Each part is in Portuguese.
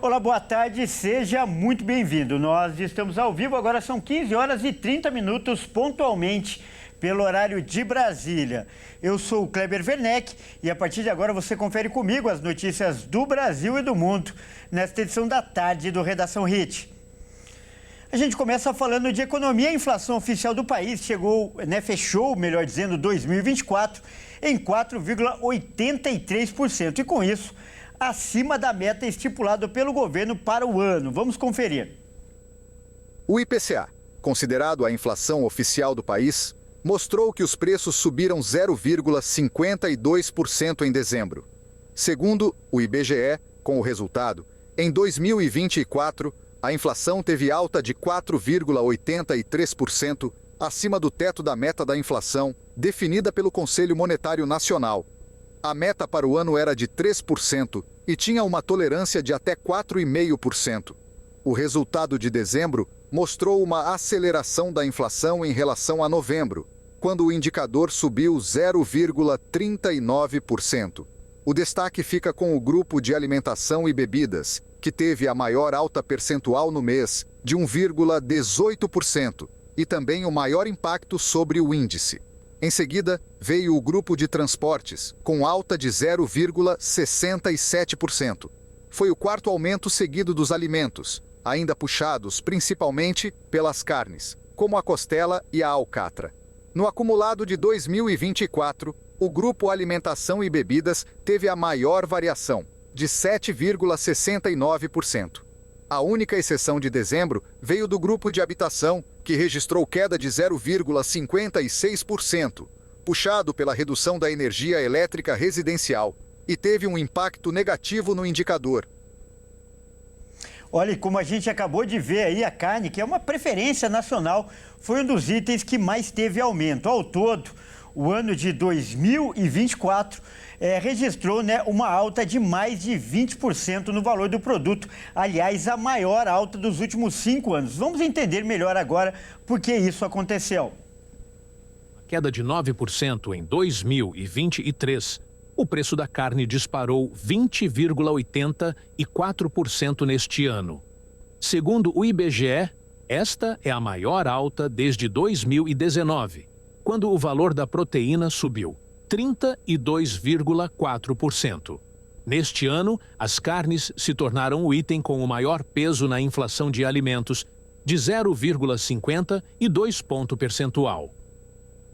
Olá, boa tarde, seja muito bem-vindo. Nós estamos ao vivo, agora são 15 horas e 30 minutos, pontualmente, pelo horário de Brasília. Eu sou o Kleber Werneck e a partir de agora você confere comigo as notícias do Brasil e do mundo nesta edição da tarde do Redação Hit. A gente começa falando de economia. A inflação oficial do país fechou, melhor dizendo, 2024 em 4,83% e com isso acima da meta estipulada pelo governo para o ano. Vamos conferir. O IPCA, considerado a inflação oficial do país, mostrou que os preços subiram 0,52% em dezembro. Segundo o IBGE, com o resultado, em 2024, a inflação teve alta de 4,83%, acima do teto da meta da inflação, definida pelo Conselho Monetário Nacional. A meta para o ano era de 3% e tinha uma tolerância de até 4,5%. O resultado de dezembro mostrou uma aceleração da inflação em relação a novembro, quando o indicador subiu 0,39%. O destaque fica com o grupo de alimentação e bebidas, que teve a maior alta percentual no mês, de 1,18%, e também o maior impacto sobre o índice. Em seguida, veio o grupo de transportes, com alta de 0,67%. Foi o quarto aumento seguido dos alimentos, ainda puxados principalmente pelas carnes, como a costela e a alcatra. No acumulado de 2024, o grupo alimentação e bebidas teve a maior variação, de 7,69%. A única exceção de dezembro veio do grupo de habitação, que registrou queda de 0,56%, puxado pela redução da energia elétrica residencial, e teve um impacto negativo no indicador. Olha, como a gente acabou de ver aí, a carne, que é uma preferência nacional, foi um dos itens que mais teve aumento. Ao todo, o ano de 2024 registrou uma alta de mais de 20% no valor do produto. Aliás, a maior alta dos últimos 5 anos. Vamos entender melhor agora por que isso aconteceu. A queda de 9% em 2023, o preço da carne disparou 20,84% neste ano. Segundo o IBGE, esta é a maior alta desde 2019, quando o valor da proteína subiu 32,4%. Neste ano, as carnes se tornaram o item com o maior peso na inflação de alimentos, de 0,52 ponto percentual.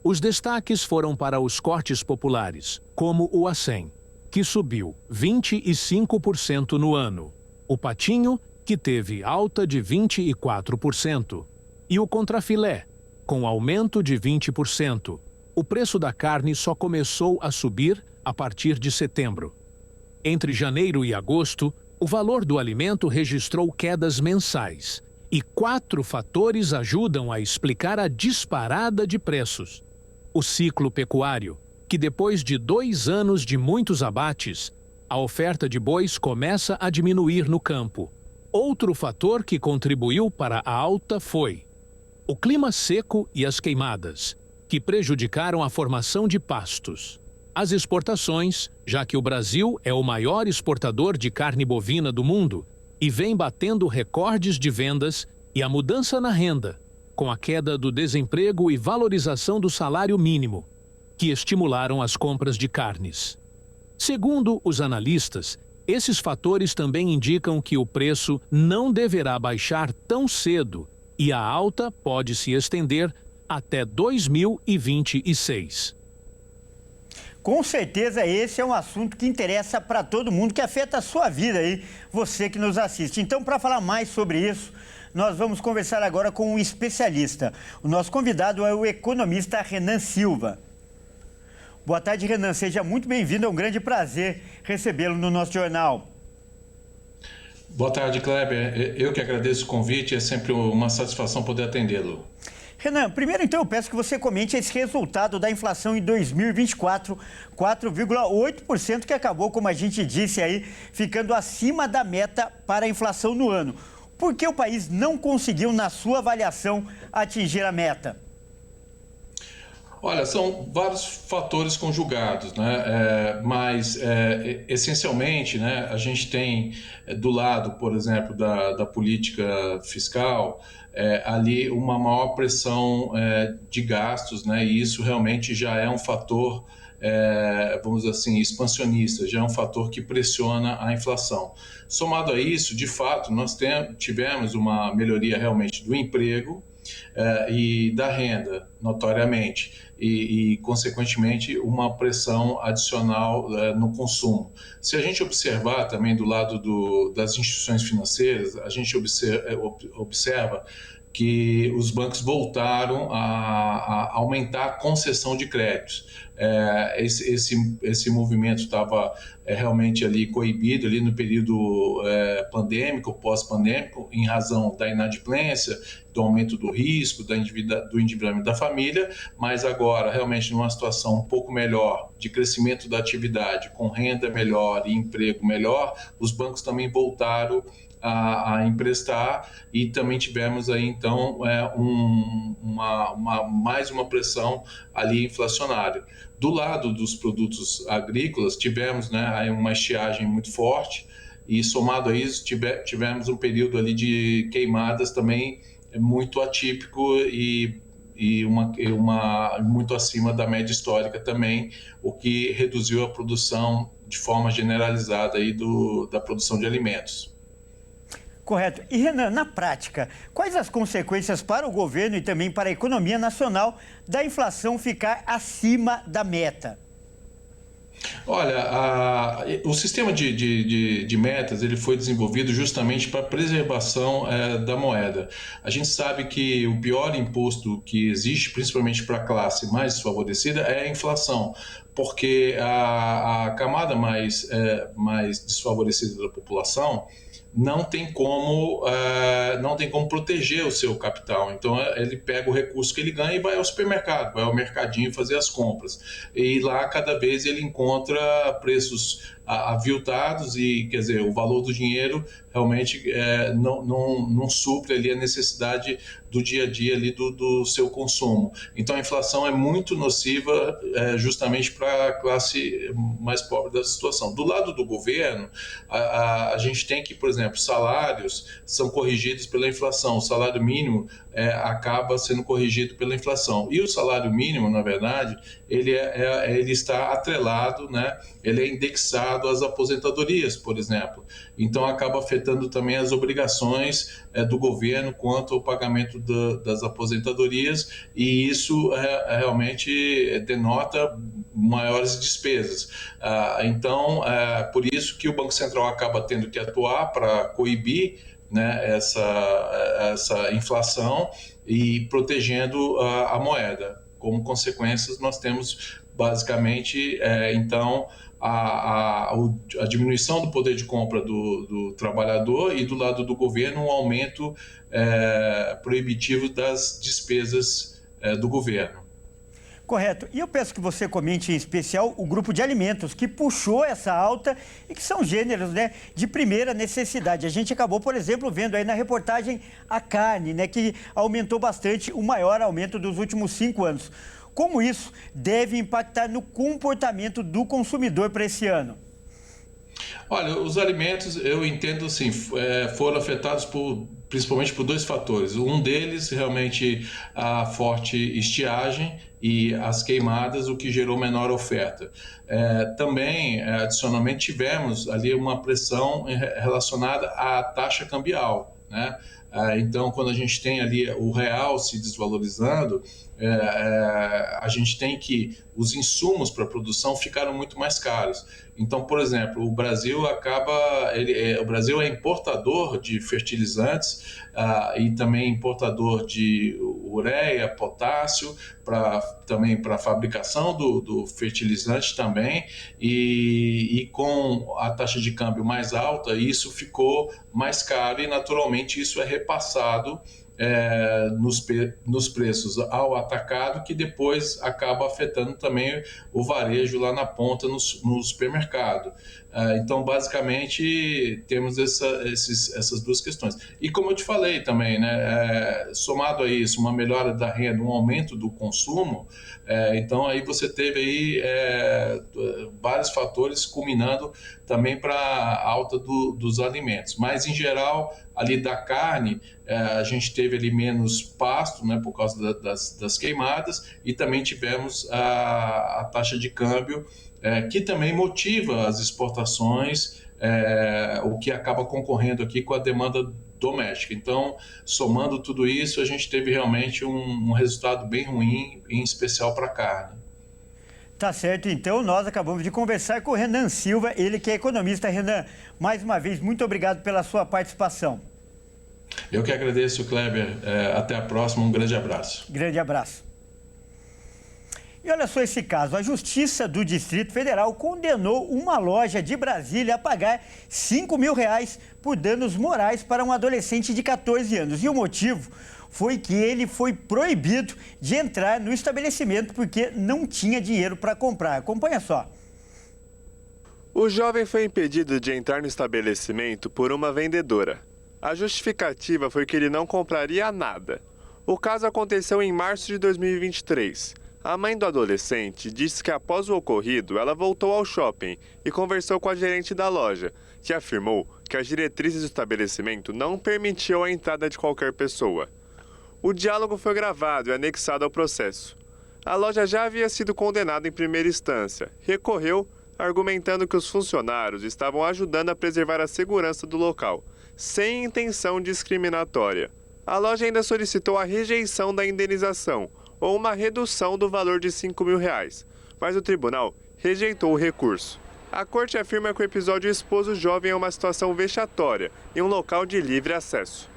Os destaques foram para os cortes populares, como o acém, que subiu 25% no ano, o patinho, que teve alta de 24%, e o contrafilé, com aumento de 20%. O preço da carne só começou a subir a partir de setembro. Entre janeiro e agosto, o valor do alimento registrou quedas mensais, e 4 fatores ajudam a explicar a disparada de preços. O ciclo pecuário, que depois de 2 anos de muitos abates, a oferta de bois começa a diminuir no campo. Outro fator que contribuiu para a alta foi o clima seco e as queimadas, que prejudicaram a formação de pastos. As exportações, já que o Brasil é o maior exportador de carne bovina do mundo e vem batendo recordes de vendas, e a mudança na renda, com a queda do desemprego e valorização do salário mínimo, que estimularam as compras de carnes. Segundo os analistas, esses fatores também indicam que o preço não deverá baixar tão cedo e a alta pode se estender até 2026. Com certeza esse é um assunto que interessa para todo mundo, que afeta a sua vida aí, você que nos assiste. Então, para falar mais sobre isso, nós vamos conversar agora com um especialista. O nosso convidado é o economista Renan Silva. Boa tarde, Renan. Seja muito bem-vindo. É um grande prazer recebê-lo no nosso jornal. Boa tarde, Kleber. Eu que agradeço o convite. É sempre uma satisfação poder atendê-lo. Renan, primeiro então eu peço que você comente esse resultado da inflação em 2024, 4,8%, que acabou, como a gente disse aí, ficando acima da meta para a inflação no ano. Por que o país não conseguiu, na sua avaliação, atingir a meta? Olha, são vários fatores conjugados, né? Mas essencialmente, né, a gente tem do lado, por exemplo, da política fiscal, ali uma maior pressão de gastos, né? E isso realmente já é um fator, vamos dizer assim, expansionista, já é um fator que pressiona a inflação. Somado a isso, de fato, nós tivemos uma melhoria realmente do emprego, e da renda, notoriamente, consequentemente, uma pressão adicional no consumo. Se a gente observar também do lado das instituições financeiras, a gente observa que os bancos voltaram a aumentar a concessão de créditos. Esse movimento estava realmente ali coibido ali no período pandêmico, pós-pandêmico, em razão da inadimplência, do aumento do risco, do endividamento da família, mas agora realmente numa situação um pouco melhor de crescimento da atividade, com renda melhor e emprego melhor, os bancos também voltaram a emprestar e também tivemos aí então mais uma pressão ali inflacionária. Do lado dos produtos agrícolas tivemos, né, aí uma estiagem muito forte e somado a isso tivemos um período ali de queimadas também muito atípico e muito acima da média histórica também, o que reduziu a produção de forma generalizada aí da produção de alimentos. Correto. E, Renan, na prática, quais as consequências para o governo e também para a economia nacional da inflação ficar acima da meta? Olha, o sistema de metas ele foi desenvolvido justamente para a preservação da moeda. A gente sabe que o pior imposto que existe, principalmente para a classe mais desfavorecida, é a inflação, porque a camada mais desfavorecida da população não tem como proteger o seu capital. Então ele pega o recurso que ele ganha e vai ao supermercado, vai ao mercadinho fazer as compras. E lá cada vez ele encontra preços aviltados e, quer dizer, o valor do dinheiro realmente não supre ali a necessidade do dia a dia ali do seu consumo. Então a inflação é muito nociva justamente para a classe mais pobre da situação. Do lado do governo, a gente tem que, por exemplo, salários são corrigidos pela inflação, o salário mínimo acaba sendo corrigido pela inflação. E o salário mínimo, na verdade, ele está atrelado, né? Ele é indexado às aposentadorias, por exemplo. Então acaba afetando também as obrigações do governo quanto ao pagamento das aposentadorias, e isso realmente denota maiores despesas. Então, por isso que o Banco Central acaba tendo que atuar para coibir, né, essa inflação e protegendo a moeda. Como consequências, nós temos basicamente, então, a diminuição do poder de compra do trabalhador e do lado do governo um aumento proibitivo das despesas do governo. Correto. E eu peço que você comente em especial o grupo de alimentos que puxou essa alta e que são gêneros, né, de primeira necessidade. A gente acabou, por exemplo, vendo aí na reportagem a carne, né, que aumentou bastante, o maior aumento dos últimos 5 anos. Como isso deve impactar no comportamento do consumidor para esse ano? Olha, os alimentos, eu entendo assim, foram afetados principalmente por 2 fatores. Um deles, realmente, a forte estiagem e as queimadas, o que gerou menor oferta. Também, adicionalmente, tivemos ali uma pressão relacionada à taxa cambial, né? Então, quando a gente tem ali o real se desvalorizando, a gente tem que os insumos para a produção ficaram muito mais caros. Então, por exemplo, o Brasil é importador de fertilizantes e também importador de ureia, potássio, também para a fabricação do fertilizante também, e com a taxa de câmbio mais alta, isso ficou mais caro e naturalmente isso é repassado nos preços ao atacado, que depois acaba afetando também o varejo lá na ponta no supermercado. Então, basicamente, temos essas duas questões. E como eu te falei também, né, somado a isso, uma melhora da renda, um aumento do consumo, então aí você teve aí vários fatores culminando também para a alta dos alimentos. Mas, em geral, ali da carne, a gente teve ali menos pasto, né, por causa das queimadas, e também tivemos a taxa de câmbio, que também motiva as exportações, o que acaba concorrendo aqui com a demanda doméstica. Então, somando tudo isso, a gente teve realmente um resultado bem ruim, em especial para a carne. Tá certo, então nós acabamos de conversar com o Renan Silva, ele que é economista. Renan, mais uma vez, muito obrigado pela sua participação. Eu que agradeço, Kleber. Até a próxima, um grande abraço. Grande abraço. E olha só esse caso, a Justiça do Distrito Federal condenou uma loja de Brasília a pagar R$5.000 por danos morais para um adolescente de 14 anos. E o motivo foi que ele foi proibido de entrar no estabelecimento porque não tinha dinheiro para comprar. Acompanha só. O jovem foi impedido de entrar no estabelecimento por uma vendedora. A justificativa foi que ele não compraria nada. O caso aconteceu em março de 2023. A mãe do adolescente disse que após o ocorrido, ela voltou ao shopping e conversou com a gerente da loja, que afirmou que as diretrizes do estabelecimento não permitiam a entrada de qualquer pessoa. O diálogo foi gravado e anexado ao processo. A loja já havia sido condenada em primeira instância, recorreu, argumentando que os funcionários estavam ajudando a preservar a segurança do local, sem intenção discriminatória. A loja ainda solicitou a rejeição da indenização, ou uma redução do valor de R$5.000, mas o tribunal rejeitou o recurso. A corte afirma que o episódio expôs o jovem a uma situação vexatória em um local de livre acesso.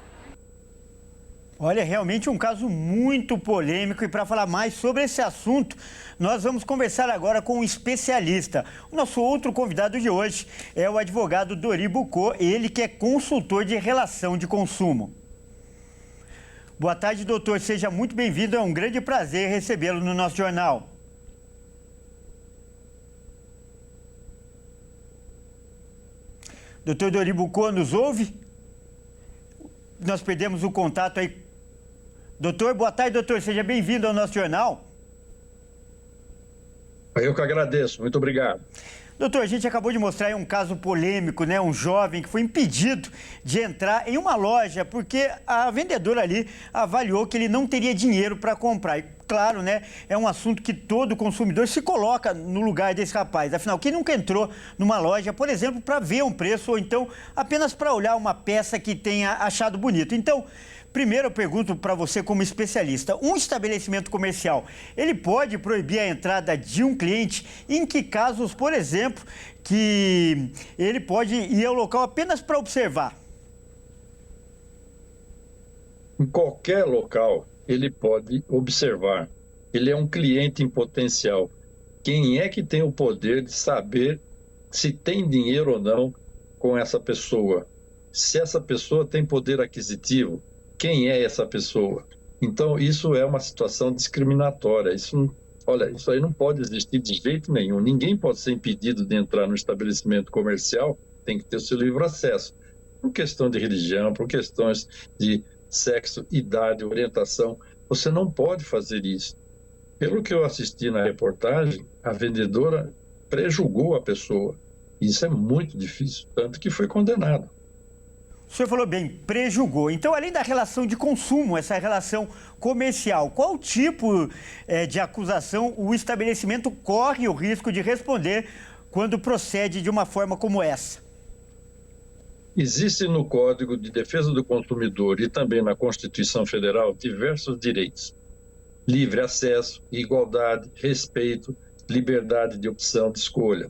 Olha, realmente um caso muito polêmico, e para falar mais sobre esse assunto, nós vamos conversar agora com um especialista. O nosso outro convidado de hoje é o advogado Dori Bucco, ele que é consultor de relação de consumo. Boa tarde, doutor. Seja muito bem-vindo. É um grande prazer recebê-lo no nosso jornal. Doutor Dori Bucco, nos ouve? Nós perdemos o contato aí. Doutor, boa tarde, doutor. Seja bem-vindo ao nosso jornal. Eu que agradeço. Muito obrigado. Doutor, a gente acabou de mostrar aí um caso polêmico, né? Um jovem que foi impedido de entrar em uma loja porque a vendedora ali avaliou que ele não teria dinheiro para comprar. E, claro, né? É um assunto que todo consumidor se coloca no lugar desse rapaz. Afinal, quem nunca entrou numa loja, por exemplo, para ver um preço ou então apenas para olhar uma peça que tenha achado bonito? Então, primeiro eu pergunto para você como especialista, um estabelecimento comercial, ele pode proibir a entrada de um cliente? Em que casos, por exemplo, que ele pode ir ao local apenas para observar? Em qualquer local, ele pode observar. Ele é um cliente em potencial. Quem é que tem o poder de saber se tem dinheiro ou não com essa pessoa? Se essa pessoa tem poder aquisitivo, quem é essa pessoa? Então, isso é uma situação discriminatória. Isso aí não pode existir de jeito nenhum. Ninguém pode ser impedido de entrar no estabelecimento comercial, tem que ter o seu livre acesso. Por questão de religião, por questões de sexo, idade, orientação, você não pode fazer isso. Pelo que eu assisti na reportagem, a vendedora prejulgou a pessoa. Isso é muito difícil, tanto que foi condenado. O senhor falou bem, prejulgou. Então, além da relação de consumo, essa relação comercial, qual tipo de acusação o estabelecimento corre o risco de responder quando procede de uma forma como essa? Existem no Código de Defesa do Consumidor e também na Constituição Federal diversos direitos. Livre acesso, igualdade, respeito, liberdade de opção de escolha.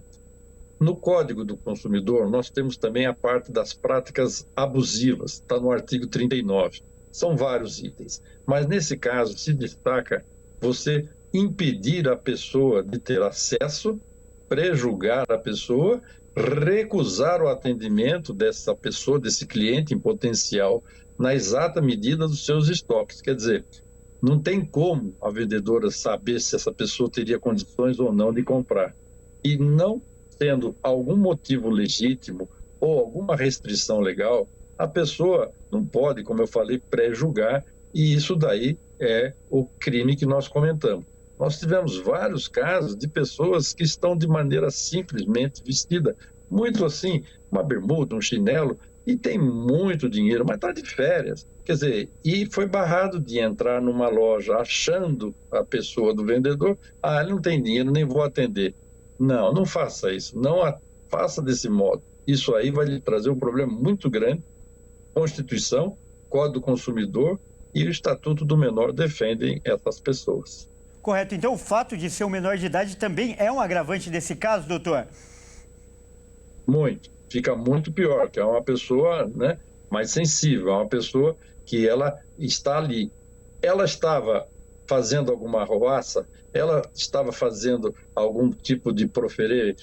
No Código do Consumidor, nós temos também a parte das práticas abusivas, está no artigo 39. São vários itens, mas nesse caso se destaca você impedir a pessoa de ter acesso, prejulgar a pessoa, recusar o atendimento dessa pessoa, desse cliente em potencial, na exata medida dos seus estoques. Quer dizer, não tem como a vendedora saber se essa pessoa teria condições ou não de comprar. E não sendo algum motivo legítimo ou alguma restrição legal, a pessoa não pode, como eu falei, pré-julgar, e isso daí é o crime que nós comentamos. Nós tivemos vários casos de pessoas que estão de maneira simplesmente vestida, muito assim, uma bermuda, um chinelo, e tem muito dinheiro, mas está de férias. Quer dizer, e foi barrado de entrar numa loja achando a pessoa do vendedor, ele não tem dinheiro, nem vou atender. Não, não faça isso, não faça desse modo. Isso aí vai lhe trazer um problema muito grande. Constituição, Código do Consumidor e o Estatuto do Menor defendem essas pessoas. Correto. Então, o fato de ser um menor de idade também é um agravante desse caso, doutor? Muito. Fica muito pior, que é uma pessoa, né, mais sensível, é uma pessoa que ela está ali. Ela estava fazendo alguma arruaça, ela estava fazendo algum tipo de proferir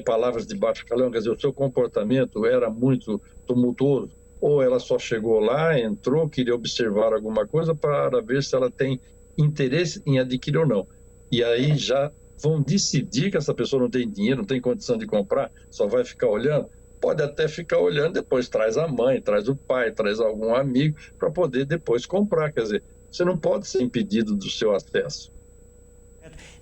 palavras de baixo calão, quer dizer, o seu comportamento era muito tumultuoso, ou ela só chegou lá, entrou, queria observar alguma coisa para ver se ela tem interesse em adquirir ou não. E aí já vão decidir que essa pessoa não tem dinheiro, não tem condição de comprar, só vai ficar olhando. Pode até ficar olhando, depois traz a mãe, traz o pai, traz algum amigo para poder depois comprar. Quer dizer, você não pode ser impedido do seu acesso.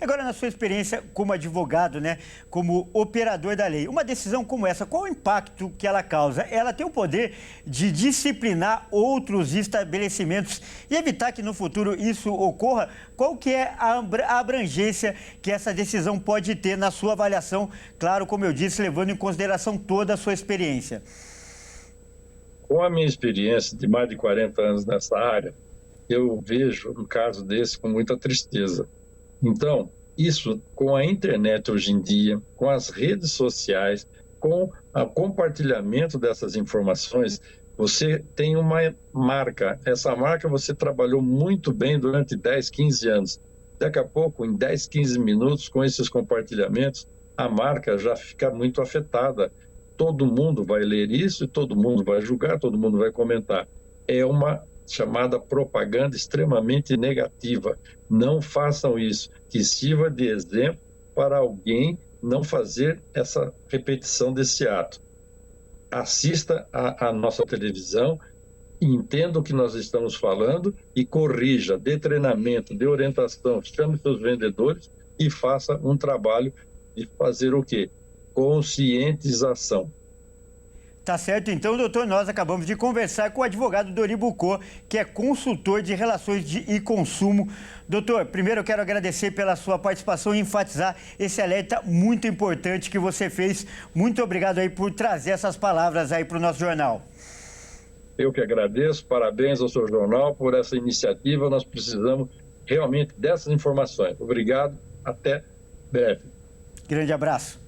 Agora, na sua experiência como advogado, né, como operador da lei, uma decisão como essa, qual o impacto que ela causa? Ela tem o poder de disciplinar outros estabelecimentos e evitar que no futuro isso ocorra? Qual que é a abrangência que essa decisão pode ter na sua avaliação? Claro, como eu disse, levando em consideração toda a sua experiência. Com a minha experiência de mais de 40 anos nessa área, eu vejo um caso desse com muita tristeza. Então, isso com a internet hoje em dia, com as redes sociais, com o compartilhamento dessas informações, você tem uma marca. Essa marca você trabalhou muito bem durante 10, 15 anos. Daqui a pouco, em 10, 15 minutos, com esses compartilhamentos, a marca já fica muito afetada. Todo mundo vai ler isso, todo mundo vai julgar, todo mundo vai comentar. É uma chamada propaganda extremamente negativa. Não façam isso, que sirva de exemplo para alguém não fazer essa repetição desse ato. Assista à nossa televisão, entenda o que nós estamos falando e corrija, dê treinamento, dê orientação, chame seus vendedores e faça um trabalho de fazer o quê? Conscientização. Tá certo, então, doutor, nós acabamos de conversar com o advogado Dori Bucco, que é consultor de relações e consumo. Doutor, primeiro eu quero agradecer pela sua participação e enfatizar esse alerta muito importante que você fez. Muito obrigado aí por trazer essas palavras aí para o nosso jornal. Eu que agradeço, parabéns ao seu jornal por essa iniciativa, nós precisamos realmente dessas informações. Obrigado, até breve. Grande abraço.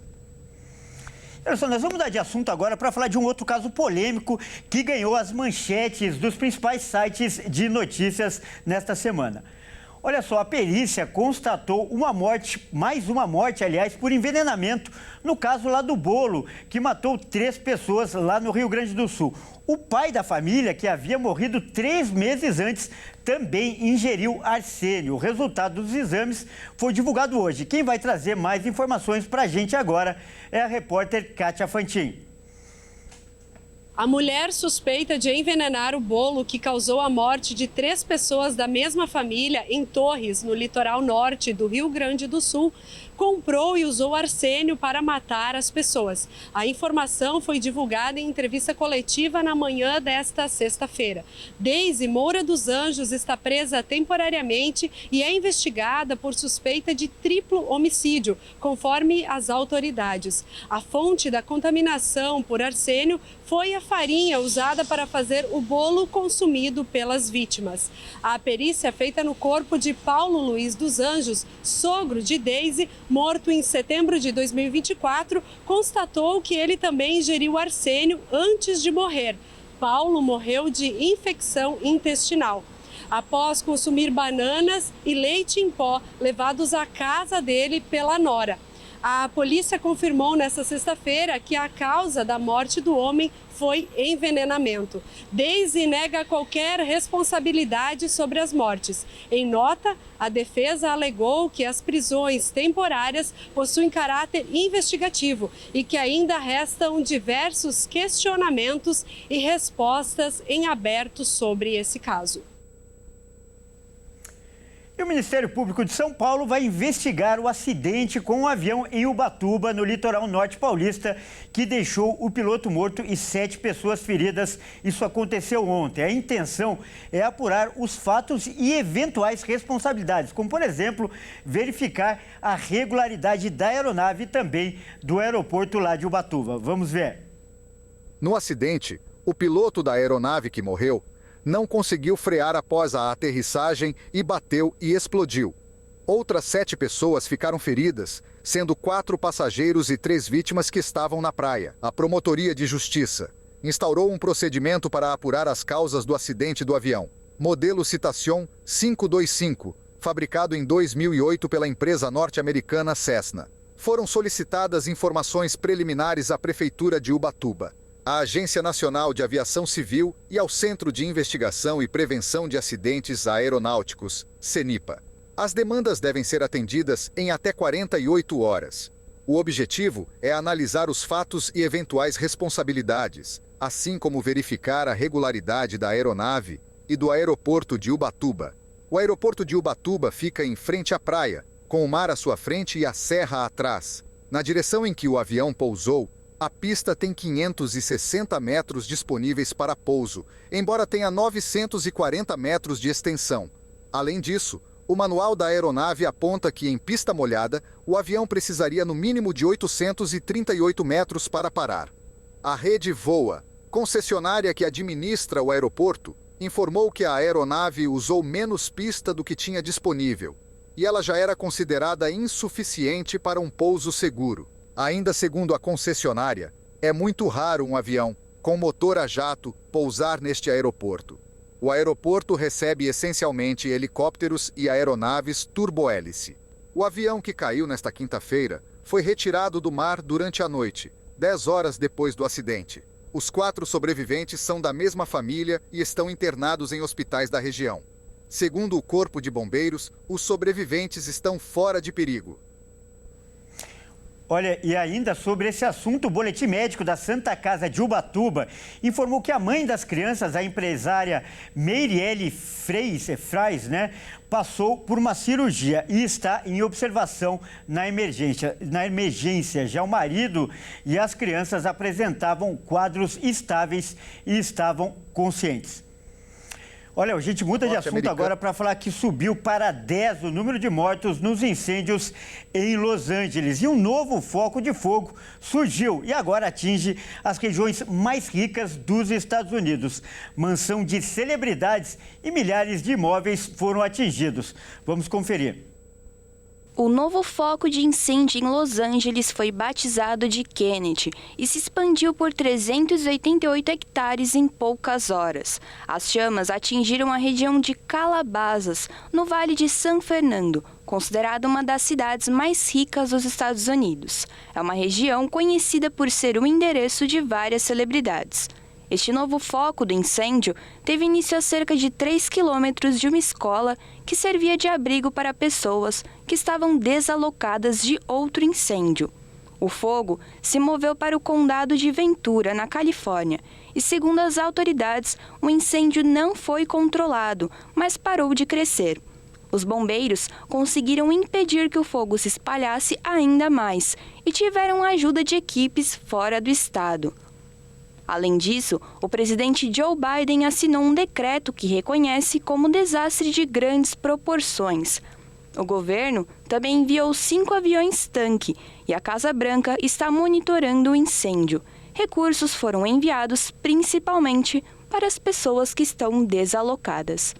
Olha só, nós vamos mudar de assunto agora para falar de um outro caso polêmico que ganhou as manchetes dos principais sites de notícias nesta semana. Olha só, a perícia constatou mais uma morte, aliás, por envenenamento, no caso lá do bolo, que matou 3 pessoas lá no Rio Grande do Sul. O pai da família, que havia morrido 3 meses antes, também ingeriu arsênio. O resultado dos exames foi divulgado hoje. Quem vai trazer mais informações para a gente agora é a repórter Kátia Fantin. A mulher suspeita de envenenar o bolo que causou a morte de 3 pessoas da mesma família em Torres, no litoral norte do Rio Grande do Sul, comprou e usou arsênio para matar as pessoas. A informação foi divulgada em entrevista coletiva na manhã desta sexta-feira. Deise Moura dos Anjos está presa temporariamente e é investigada por suspeita de triplo homicídio, conforme as autoridades. A fonte da contaminação por arsênio foi a farinha usada para fazer o bolo consumido pelas vítimas. A perícia feita no corpo de Paulo Luiz dos Anjos, sogro de Deise, morto em setembro de 2024, constatou que ele também ingeriu arsênio antes de morrer. Paulo morreu de infecção intestinal. Após consumir bananas e leite em pó levados à casa dele pela nora. A polícia confirmou nesta sexta-feira que a causa da morte do homem foi envenenamento. Daisy nega qualquer responsabilidade sobre as mortes. Em nota, a defesa alegou que as prisões temporárias possuem caráter investigativo e que ainda restam diversos questionamentos e respostas em aberto sobre esse caso. E o Ministério Público de São Paulo vai investigar o acidente com um avião em Ubatuba, no litoral norte paulista, que deixou o piloto morto e 7 pessoas feridas. Isso aconteceu ontem. A intenção é apurar os fatos e eventuais responsabilidades, como, por exemplo, verificar a regularidade da aeronave e também do aeroporto lá de Ubatuba. Vamos ver. No acidente, o piloto da aeronave que morreu não conseguiu frear após a aterrissagem e bateu e explodiu. Outras 7 pessoas ficaram feridas, sendo 4 passageiros e 3 vítimas que estavam na praia. A Promotoria de Justiça instaurou um procedimento para apurar as causas do acidente do avião. Modelo Citation 525, fabricado em 2008 pela empresa norte-americana Cessna. Foram solicitadas informações preliminares à Prefeitura de Ubatuba, à Agência Nacional de Aviação Civil e ao Centro de Investigação e Prevenção de Acidentes Aeronáuticos, CENIPA. As demandas devem ser atendidas em até 48 horas. O objetivo é analisar os fatos e eventuais responsabilidades, assim como verificar a regularidade da aeronave e do aeroporto de Ubatuba. O aeroporto de Ubatuba fica em frente à praia, com o mar à sua frente e a serra atrás. Na direção em que o avião pousou, a pista tem 560 metros disponíveis para pouso, embora tenha 940 metros de extensão. Além disso, o manual da aeronave aponta que, em pista molhada, o avião precisaria no mínimo de 838 metros para parar. A Rede Voa, concessionária que administra o aeroporto, informou que a aeronave usou menos pista do que tinha disponível, e ela já era considerada insuficiente para um pouso seguro. Ainda segundo a concessionária, é muito raro um avião com motor a jato pousar neste aeroporto. O aeroporto recebe essencialmente helicópteros e aeronaves turbohélice. O avião que caiu nesta quinta-feira foi retirado do mar durante a noite, 10 horas depois do acidente. Os 4 sobreviventes são da mesma família e estão internados em hospitais da região. Segundo o Corpo de Bombeiros, os sobreviventes estão fora de perigo. Olha, e ainda sobre esse assunto, o boletim médico da Santa Casa de Ubatuba informou que a mãe das crianças, a empresária Meiriele Frais, passou por uma cirurgia e está em observação na emergência. Já o marido e as crianças apresentavam quadros estáveis e estavam conscientes. Olha, a gente muda de assunto agora para falar que subiu para 10 o número de mortos nos incêndios em Los Angeles. E um novo foco de fogo surgiu e agora atinge as regiões mais ricas dos Estados Unidos. Mansão de celebridades e milhares de imóveis foram atingidos. Vamos conferir. O novo foco de incêndio em Los Angeles foi batizado de Kennedy e se expandiu por 388 hectares em poucas horas. As chamas atingiram a região de Calabasas, no Vale de San Fernando, considerada uma das cidades mais ricas dos Estados Unidos. É uma região conhecida por ser o endereço de várias celebridades. Este novo foco do incêndio teve início a cerca de 3 quilômetros de uma escola que servia de abrigo para pessoas que estavam desalocadas de outro incêndio. O fogo se moveu para o condado de Ventura, na Califórnia, e, segundo as autoridades, o incêndio não foi controlado, mas parou de crescer. Os bombeiros conseguiram impedir que o fogo se espalhasse ainda mais e tiveram a ajuda de equipes fora do estado. Além disso, o presidente Joe Biden assinou um decreto que reconhece como desastre de grandes proporções. O governo também enviou 5 aviões-tanque e a Casa Branca está monitorando o incêndio. Recursos foram enviados principalmente para as pessoas que estão desalocadas.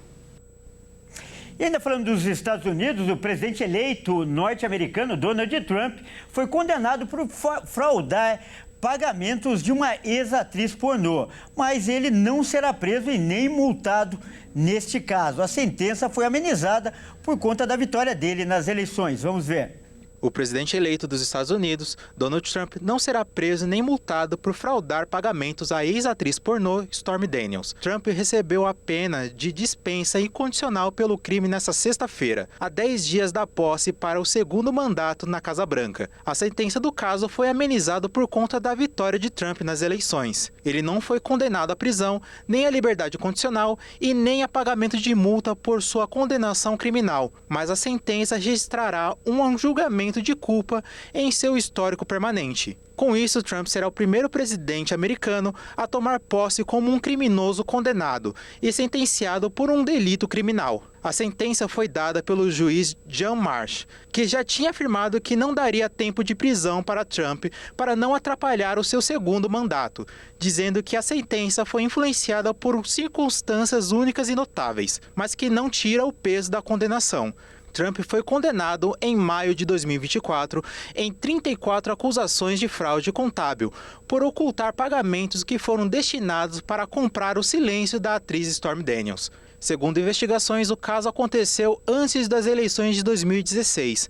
E ainda falando dos Estados Unidos, o presidente eleito norte-americano Donald Trump foi condenado por fraudar pagamentos de uma ex-atriz pornô, mas ele não será preso e nem multado neste caso. A sentença foi amenizada por conta da vitória dele nas eleições. Vamos ver. O presidente eleito dos Estados Unidos, Donald Trump, não será preso nem multado por fraudar pagamentos à ex-atriz pornô Stormy Daniels. Trump recebeu a pena de dispensa incondicional pelo crime nesta sexta-feira, a 10 dias da posse para o segundo mandato na Casa Branca. A sentença do caso foi amenizada por conta da vitória de Trump nas eleições. Ele não foi condenado à prisão, nem à liberdade condicional e nem a pagamento de multa por sua condenação criminal, mas a sentença registrará um julgamento de culpa em seu histórico permanente. Com isso, Trump será o primeiro presidente americano a tomar posse como um criminoso condenado e sentenciado por um delito criminal. A sentença foi dada pelo juiz John Marsh, que já tinha afirmado que não daria tempo de prisão para Trump para não atrapalhar o seu segundo mandato, dizendo que a sentença foi influenciada por circunstâncias únicas e notáveis, mas que não tira o peso da condenação. Trump foi condenado em maio de 2024 em 34 acusações de fraude contábil por ocultar pagamentos que foram destinados para comprar o silêncio da atriz Stormy Daniels. Segundo investigações, o caso aconteceu antes das eleições de 2016.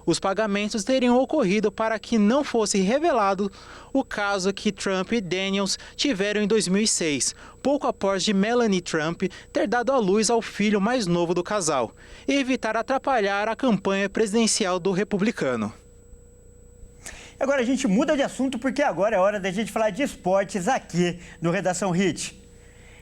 Os pagamentos teriam ocorrido para que não fosse revelado o caso que Trump e Daniels tiveram em 2006, pouco após de Melania Trump ter dado à luz ao filho mais novo do casal, e evitar atrapalhar a campanha presidencial do republicano. Agora a gente muda de assunto porque agora é hora da gente falar de esportes aqui no Redação Hit.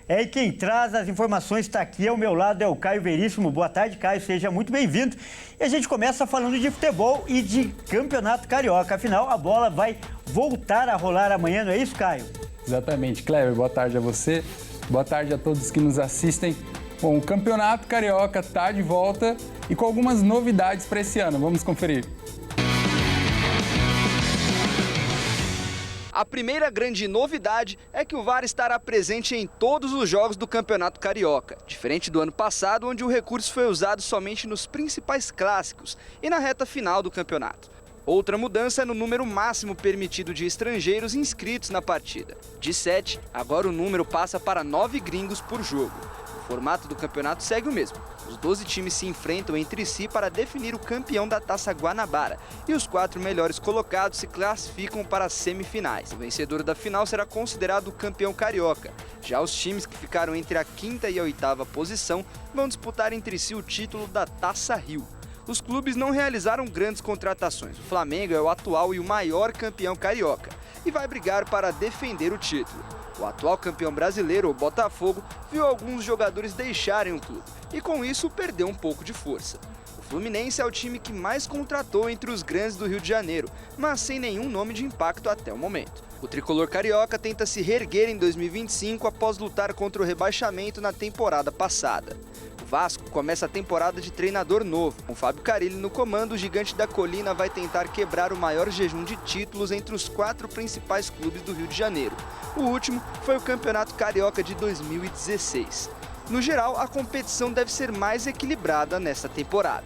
E quem traz as informações está aqui ao meu lado, é o Caio Veríssimo. Boa tarde, Caio, seja muito bem-vindo. E a gente começa falando de futebol e de campeonato carioca. Afinal, a bola vai voltar a rolar amanhã, não é isso, Caio? Exatamente, Cleber. Boa tarde a você, boa tarde a todos que nos assistem. Bom, o campeonato carioca está de volta e com algumas novidades para esse ano. Vamos conferir. A primeira grande novidade é que o VAR estará presente em todos os jogos do Campeonato Carioca, diferente do ano passado, onde o recurso foi usado somente nos principais clássicos e na reta final do campeonato. Outra mudança é no número máximo permitido de estrangeiros inscritos na partida. De 7, agora o número passa para 9 gringos por jogo. O formato do campeonato segue o mesmo. Os 12 times se enfrentam entre si para definir o campeão da Taça Guanabara e os 4 melhores colocados se classificam para as semifinais. O vencedor da final será considerado o campeão carioca. Já os times que ficaram entre a 5ª e a 8ª posição vão disputar entre si o título da Taça Rio. Os clubes não realizaram grandes contratações. O Flamengo é o atual e o maior campeão carioca e vai brigar para defender o título. O atual campeão brasileiro, o Botafogo, viu alguns jogadores deixarem o clube e com isso perdeu um pouco de força. O Fluminense é o time que mais contratou entre os grandes do Rio de Janeiro, mas sem nenhum nome de impacto até o momento. O tricolor carioca tenta se reerguer em 2025 após lutar contra o rebaixamento na temporada passada. O Vasco começa a temporada de treinador novo. Com Fábio Carille no comando, o Gigante da Colina vai tentar quebrar o maior jejum de títulos entre os 4 principais clubes do Rio de Janeiro. O último foi o Campeonato Carioca de 2016. No geral, a competição deve ser mais equilibrada nesta temporada.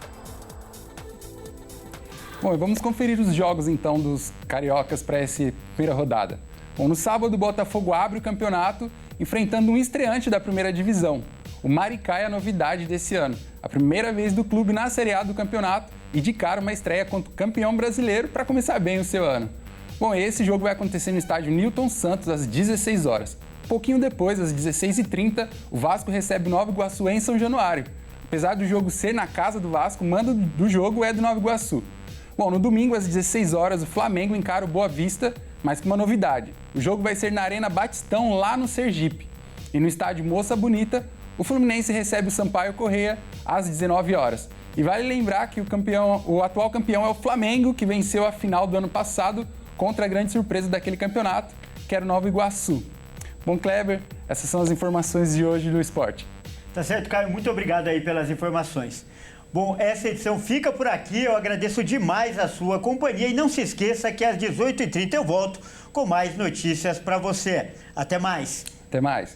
Bom, e vamos conferir os jogos então dos cariocas para essa primeira rodada. Bom, no sábado o Botafogo abre o campeonato enfrentando um estreante da primeira divisão. O Maricá é a novidade desse ano, a primeira vez do clube na Série A do campeonato e de cara uma estreia contra o campeão brasileiro para começar bem o seu ano. Bom, esse jogo vai acontecer no estádio Newton Santos às 16 horas. Pouquinho depois, às 16h30, o Vasco recebe o Nova Iguaçu em São Januário. Apesar do jogo ser na casa do Vasco, o mando do jogo é do Nova Iguaçu. Bom, no domingo, às 16 horas, o Flamengo encara o Boa Vista, mas com uma novidade. O jogo vai ser na Arena Batistão, lá no Sergipe. E no estádio Moça Bonita, o Fluminense recebe o Sampaio Corrêa às 19 horas. E vale lembrar que o atual campeão é o Flamengo, que venceu a final do ano passado contra a grande surpresa daquele campeonato, que era o Nova Iguaçu. Bom, Kleber, essas são as informações de hoje do esporte. Tá certo, Caio. Muito obrigado aí pelas informações. Bom, essa edição fica por aqui. Eu agradeço demais a sua companhia e não se esqueça que às 18h30 eu volto com mais notícias para você. Até mais. Até mais.